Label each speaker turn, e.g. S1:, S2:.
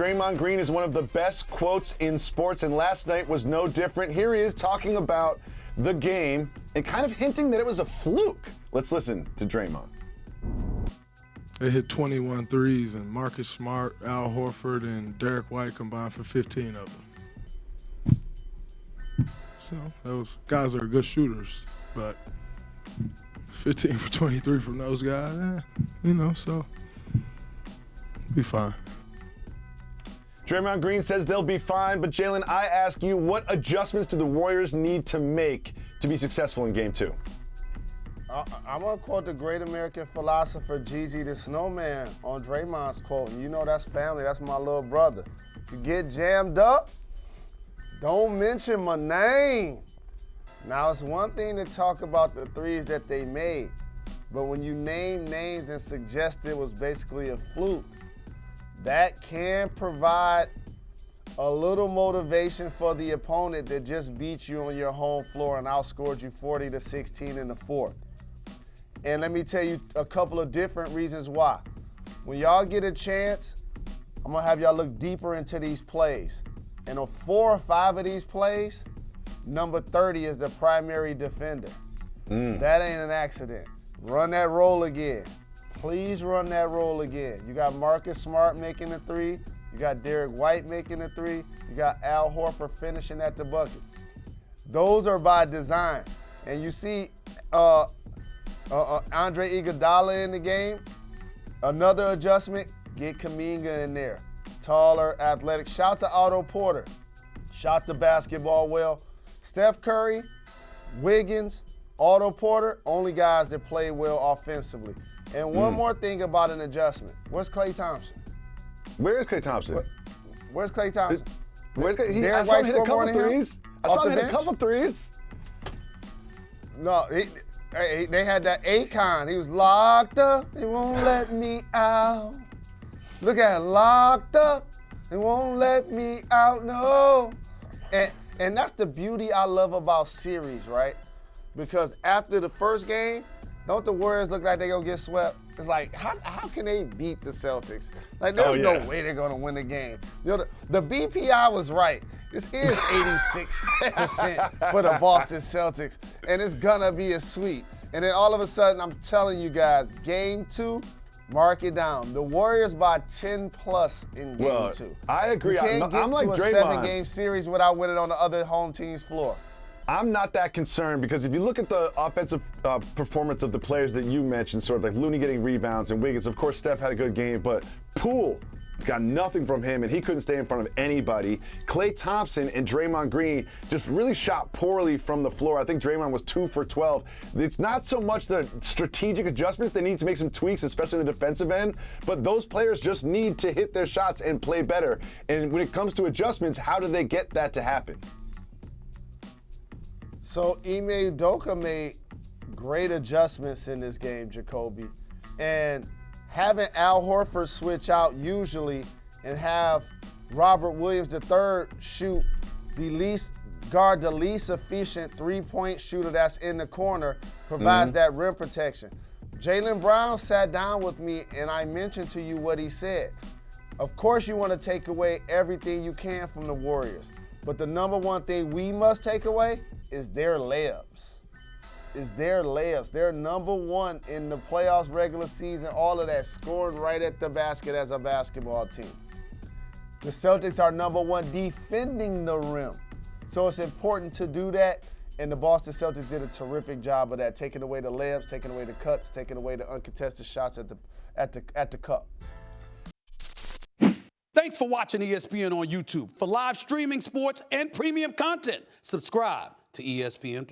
S1: Draymond Green is one of the best quotes in sports, and last night was no different. Here he is talking about the game and kind of hinting that it was a fluke. Let's listen to Draymond.
S2: They hit 21 threes, and Marcus Smart, Al Horford, and Derek White combined for 15 of them. So those guys are good shooters, but 15 for 23 from those guys, so be fine.
S1: Draymond Green says they'll be fine, but Jalen, I ask you, what adjustments do the Warriors need to make to be successful in Game 2?
S3: I'm going to quote the great American philosopher Jeezy the Snowman on Draymond's quote. And you know that's family. That's my little brother. You get jammed up, don't mention my name. Now, it's one thing to talk about the threes that they made, but when you name names and suggest it was basically a fluke, that can provide a little motivation for the opponent that just beat you on your home floor and outscored you 40-16 in the fourth. And let me tell you a couple of different reasons why. When y'all get a chance, I'm gonna have y'all look deeper into these plays. And on 4 or 5 of these plays, number 30 is the primary defender. That ain't an accident. Run that roll again. Please run that roll again. You got Marcus Smart making the three. You got Derek White making the three. You got Al Horford finishing at the bucket. Those are by design. And you see Andre Iguodala in the game. Another adjustment, get Kuminga in there. Taller, athletic. Shout to Otto Porter. Shot the basketball well. Steph Curry, Wiggins, Otto Porter, only guys that play well offensively. And one more thing about an adjustment. Where's Klay Thompson?
S1: Where is Klay Thompson?
S3: Where's Klay Thompson?
S1: I saw him hit a couple threes. I saw him hit a couple threes.
S3: No, they had that Akon. He was locked up. They won't let me out. Look at him, locked up. They won't let me out, no. And that's the beauty I love about series, right? Because after the first game, don't the Warriors look like they're going to get swept? It's like, how can they beat the Celtics? Like, there's no way they're going to win the game. You know, the BPI was right. This is 86% for the Boston Celtics, and it's going to be a sweep. And then all of a sudden, I'm telling you guys, Game 2, mark it down. The Warriors by 10+ in Game 2.
S1: I agree.
S3: You can't get
S1: I'm like
S3: to a
S1: Draymond.
S3: 7-game series without winning on the other home team's floor.
S1: I'm not that concerned because if you look at the offensive performance of the players that you mentioned, sort of like Looney getting rebounds and Wiggins, of course Steph had a good game, but Poole got nothing from him and he couldn't stay in front of anybody. Klay Thompson and Draymond Green just really shot poorly from the floor. I think Draymond was 2 for 12. It's not so much the strategic adjustments. They need to make some tweaks, especially in the defensive end, but those players just need to hit their shots and play better. And when it comes to adjustments, how do they get that to happen?
S3: So Ime Udoka made great adjustments in this game, Jacoby. And having Al Horford switch out usually and have Robert Williams III guard the least efficient three-point shooter that's in the corner provides that rim protection. Jaylen Brown sat down with me and I mentioned to you what he said. Of course you want to take away everything you can from the Warriors, but the number one thing we must take away is their layups. They're number one in the playoffs, regular season, all of that, scoring right at the basket as a basketball team. The Celtics are number one defending the rim. So it's important to do that, and the Boston Celtics did a terrific job of that, taking away the layups, taking away the cuts, taking away the uncontested shots at the cup.
S4: Thanks for watching ESPN on YouTube. For live streaming sports and premium content, subscribe to ESPN+.